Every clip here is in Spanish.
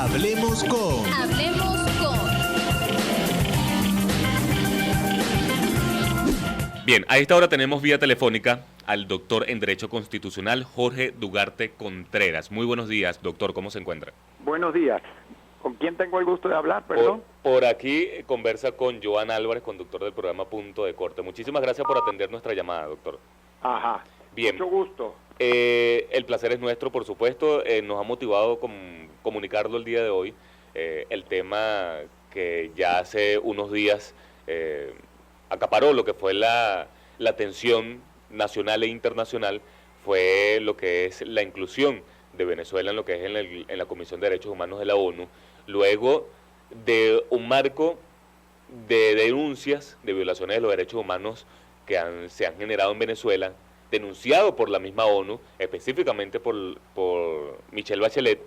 Hablemos con. Hablemos con. Bien, a esta hora tenemos vía telefónica al doctor en Derecho Constitucional, Jorge Dugarte Contreras. Muy buenos días, doctor, ¿cómo se encuentra? Buenos días. ¿Con quién tengo el gusto de hablar, perdón? Por aquí conversa con Joan Álvarez, conductor del programa Punto de Corte. Muchísimas gracias por atender nuestra llamada, doctor. Ajá. Bien. Mucho gusto. El placer es nuestro, por supuesto. Nos ha motivado comunicarlo el día de hoy. El tema que ya hace unos días acaparó lo que fue la atención nacional e internacional, fue lo que es la inclusión de Venezuela en lo que es en la Comisión de Derechos Humanos de la ONU, luego de un marco de denuncias de violaciones de los derechos humanos que se han generado en Venezuela, denunciado por la misma ONU, específicamente por Michelle Bachelet,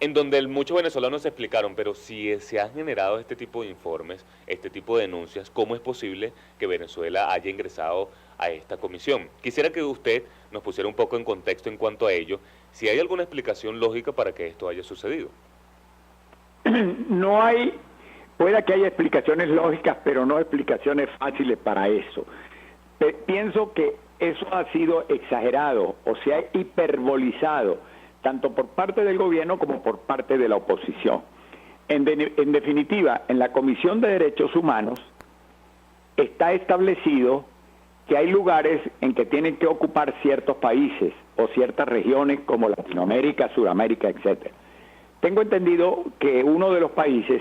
en donde muchos venezolanos se explicaron, pero si se han generado este tipo de informes, este tipo de denuncias, ¿cómo es posible que Venezuela haya ingresado a esta comisión? Quisiera que usted nos pusiera un poco en contexto en cuanto a ello, si hay alguna explicación lógica para que esto haya sucedido. No hay, puede que haya explicaciones lógicas, pero no explicaciones fáciles para eso. Pienso que eso ha sido exagerado, o sea, hiperbolizado, tanto por parte del gobierno como por parte de la oposición. En definitiva, en la Comisión de Derechos Humanos está establecido que hay lugares en que tienen que ocupar ciertos países o ciertas regiones como Latinoamérica, Sudamérica, etcétera. Tengo entendido que uno de los países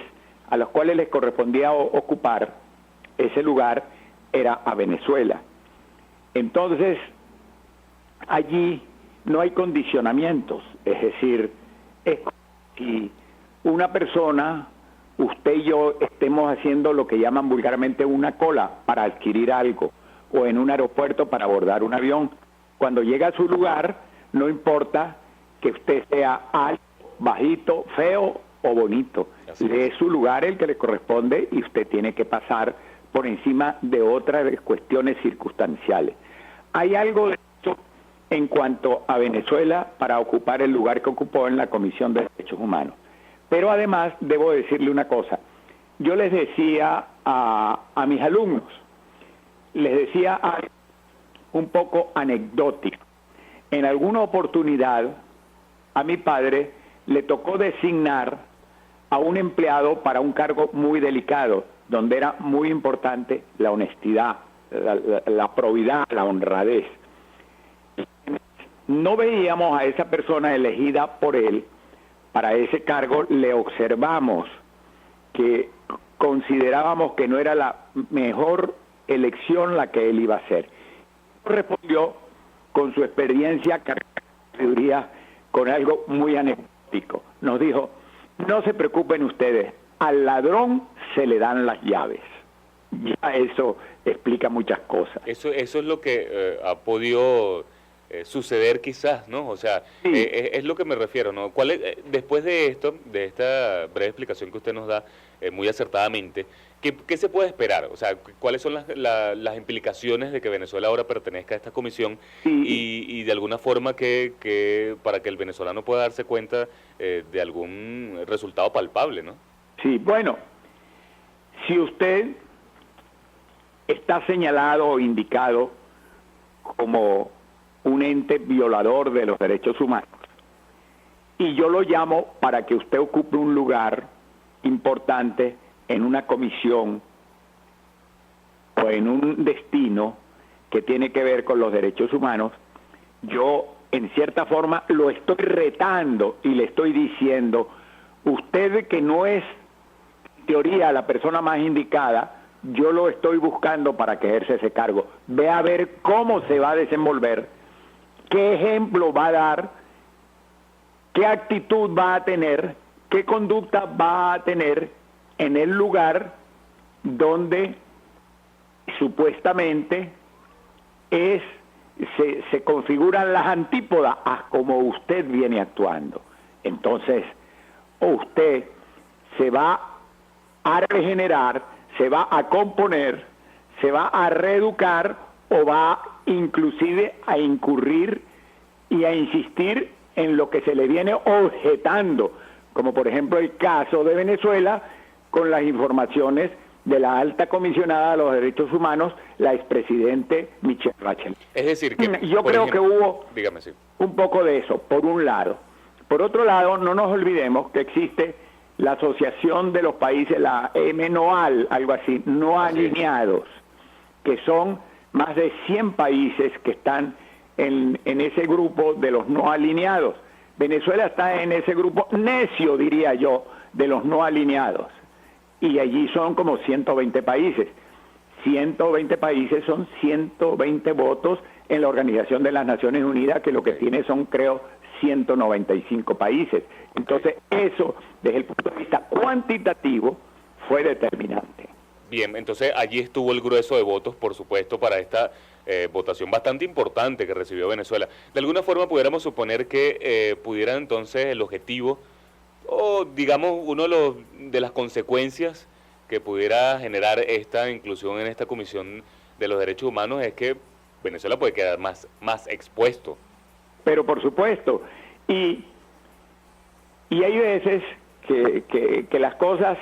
a los cuales les correspondía ocupar ese lugar era a Venezuela. Entonces, allí no hay condicionamientos, es decir, es como si una persona, usted y yo, estemos haciendo lo que llaman vulgarmente una cola para adquirir algo, o en un aeropuerto para abordar un avión. Cuando llega a su lugar, no importa que usted sea alto, bajito, feo o bonito, es su lugar el que le corresponde y usted tiene que pasar por encima de otras cuestiones circunstanciales. Hay algo de eso en cuanto a Venezuela para ocupar el lugar que ocupó en la Comisión de Derechos Humanos. Pero además, debo decirle una cosa. Yo les decía a mis alumnos, les decía algo un poco anecdótico. En alguna oportunidad, a mi padre le tocó designar a un empleado para un cargo muy delicado, donde era muy importante la honestidad, la probidad, la honradez. No veíamos a esa persona elegida por él para ese cargo, le observamos que considerábamos que no era la mejor elección la que él iba a hacer. Respondió con su experiencia, con algo muy anecdótico. Nos dijo, no se preocupen ustedes, al ladrón se le dan las llaves. Ya eso explica muchas cosas. Eso es lo que ha podido suceder quizás, ¿no? O sea, sí. Es lo que me refiero, ¿no? Después de esto, de esta breve explicación que usted nos da muy acertadamente, ¿qué se puede esperar? O sea, ¿cuáles son las implicaciones de que Venezuela ahora pertenezca a esta comisión? Sí. Y de alguna forma para que el venezolano pueda darse cuenta de algún resultado palpable, ¿no? Sí, bueno, si usted está señalado o indicado como un ente violador de los derechos humanos, y yo lo llamo para que usted ocupe un lugar importante en una comisión o en un destino que tiene que ver con los derechos humanos, yo en cierta forma lo estoy retando y le estoy diciendo, usted que no es en teoría la persona más indicada, yo lo estoy buscando para que ejerza ese cargo. Ve a ver cómo se va a desenvolver, qué ejemplo va a dar, qué actitud va a tener, qué conducta va a tener en el lugar donde supuestamente se configuran las antípodas a como usted viene actuando. Entonces, usted se va a regenerar, se va a componer, se va a reeducar o va inclusive a incurrir y a insistir en lo que se le viene objetando como por ejemplo el caso de Venezuela con las informaciones de la alta comisionada de los derechos humanos, la expresidente Michelle Bachelet. Es decir, que yo creo que hubo dígame, sí, un poco de eso, por un lado. Por otro lado, no nos olvidemos que existe la Asociación de los Países, la MNOAL, algo así, no alineados, que son más de 100 países que están en ese grupo de los no alineados. Venezuela está en ese grupo necio, diría yo, de los no alineados. Y allí son como 120 países. 120 países son 120 votos en la Organización de las Naciones Unidas, que lo que tiene son, creo, 195 países. Entonces, eso, desde el punto de vista cuantitativo, fue determinante. Bien, entonces allí estuvo el grueso de votos, por supuesto, para esta votación bastante importante que recibió Venezuela. De alguna forma pudiéramos suponer que pudiera entonces el objetivo, o digamos uno de las consecuencias que pudiera generar esta inclusión en esta Comisión de los Derechos Humanos es que Venezuela puede quedar más expuesto. Pero por supuesto, y hay veces que las cosas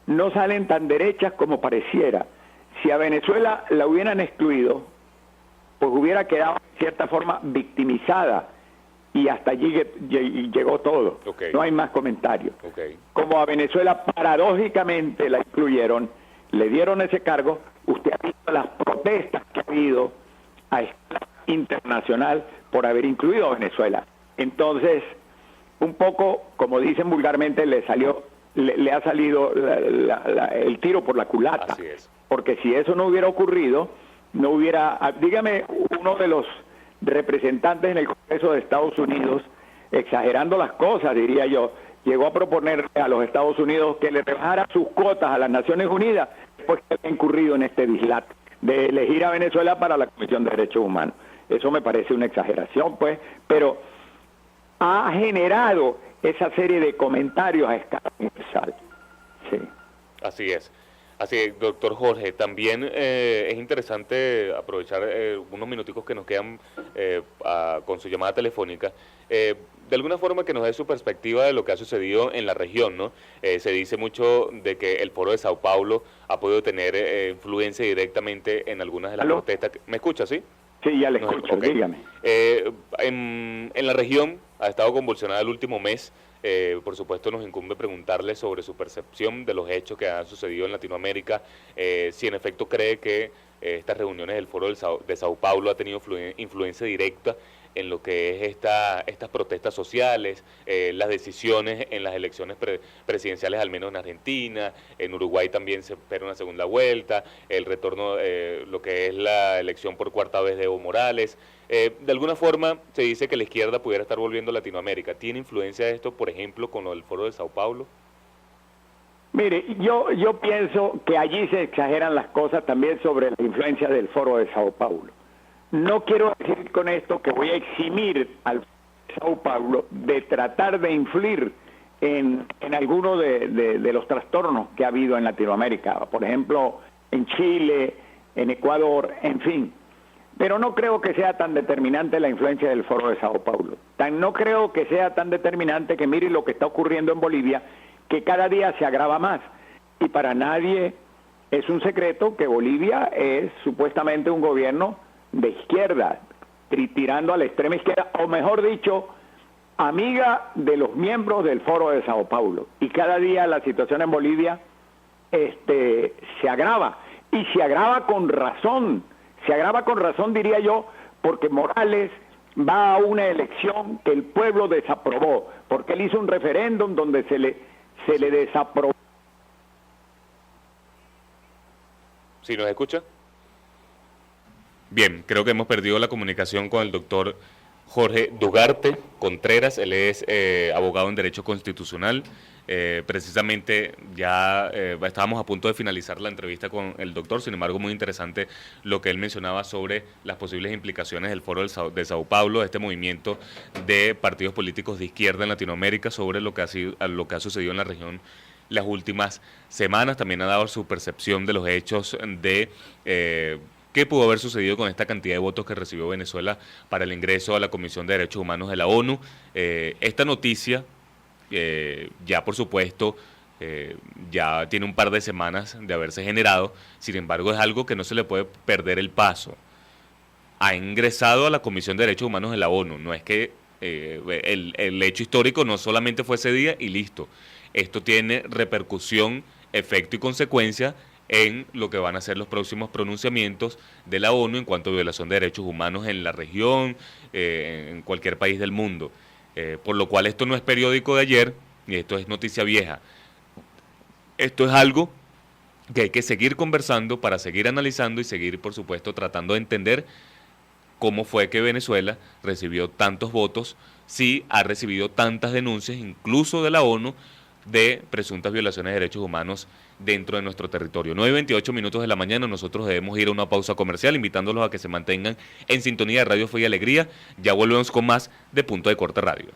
no salen tan derechas como pareciera. Si a Venezuela la hubieran excluido, pues hubiera quedado de cierta forma victimizada y hasta allí llegó todo. Okay. No hay más comentarios. Okay. Como a Venezuela paradójicamente la incluyeron, le dieron ese cargo, usted ha visto las protestas que ha habido a escala internacional por haber incluido a Venezuela. Entonces, un poco, como dicen vulgarmente, le ha salido el tiro por la culata. Así es. Porque si eso no hubiera ocurrido, no hubiera... Dígame, uno de los representantes en el Congreso de Estados Unidos, exagerando las cosas, diría yo, llegó a proponer a los Estados Unidos que le rebajara sus cuotas a las Naciones Unidas después que ha incurrido en este dislate de elegir a Venezuela para la Comisión de Derechos Humanos. Eso me parece una exageración, pues, pero ha generado esa serie de comentarios a escala universal. Sí. Así es. Así es, doctor Jorge. También es interesante aprovechar unos minuticos que nos quedan con su llamada telefónica. De alguna forma que nos dé su perspectiva de lo que ha sucedido en la región, ¿no? Se dice mucho de que el Foro de Sao Paulo ha podido tener influencia directamente en algunas de las protestas. ¿Me escucha, sí? Sí, ya le escucho, okay. Dígame. En la región ha estado convulsionada el último mes. Por supuesto nos incumbe preguntarle sobre su percepción de los hechos que han sucedido en Latinoamérica, si en efecto cree que estas reuniones del Foro de Sao Paulo ha tenido influencia directa en lo que es estas protestas sociales, las decisiones en las elecciones presidenciales, al menos en Argentina, en Uruguay también se espera una segunda vuelta, el retorno, lo que es la elección por cuarta vez de Evo Morales. De alguna forma se dice que la izquierda pudiera estar volviendo a Latinoamérica. ¿Tiene influencia esto, por ejemplo, con el Foro de Sao Paulo? Mire, yo pienso que allí se exageran las cosas también sobre la influencia del Foro de Sao Paulo. No quiero decir con esto que voy a eximir al Sao Paulo de tratar de influir en alguno de los trastornos que ha habido en Latinoamérica, por ejemplo, en Chile, en Ecuador, en fin. Pero no creo que sea tan determinante la influencia del Foro de Sao Paulo. No creo que sea tan determinante que mire lo que está ocurriendo en Bolivia, que cada día se agrava más. Y para nadie es un secreto que Bolivia es supuestamente un gobierno de izquierda, tirando a la extrema izquierda, o mejor dicho, amiga de los miembros del Foro de Sao Paulo. Y cada día la situación en Bolivia se agrava, y se agrava con razón, diría yo, porque Morales va a una elección que el pueblo desaprobó, porque él hizo un referéndum donde se le desaprobó. ¿Sí nos escucha? Bien, creo que hemos perdido la comunicación con el doctor Jorge Dugarte Contreras. Él es abogado en Derecho Constitucional. Precisamente ya estábamos a punto de finalizar la entrevista con el doctor, sin embargo muy interesante lo que él mencionaba sobre las posibles implicaciones del Foro de Sao Paulo, este movimiento de partidos políticos de izquierda en Latinoamérica, sobre lo que ha sucedido en la región las últimas semanas. También ha dado su percepción de los hechos de qué pudo haber sucedido con esta cantidad de votos que recibió Venezuela para el ingreso a la Comisión de Derechos Humanos de la ONU. Esta noticia ya por supuesto ya tiene un par de semanas de haberse generado. Sin embargo, es algo que no se le puede perder el paso. Ha ingresado a la Comisión de Derechos Humanos de la ONU. No es que el hecho histórico no solamente fue ese día y listo. Esto tiene repercusión, efecto y consecuencia en lo que van a ser los próximos pronunciamientos de la ONU en cuanto a violación de derechos humanos en la región, en cualquier país del mundo. Por lo cual esto no es periódico de ayer, y esto es noticia vieja. Esto es algo que hay que seguir conversando para seguir analizando y seguir, por supuesto, tratando de entender cómo fue que Venezuela recibió tantos votos, si ha recibido tantas denuncias, incluso de la ONU, de presuntas violaciones de derechos humanos dentro de nuestro territorio. 9:28 de la mañana, nosotros debemos ir a una pausa comercial, invitándolos a que se mantengan en sintonía de Radio Fe y Alegría. Ya volvemos con más de Punto de Corte Radio.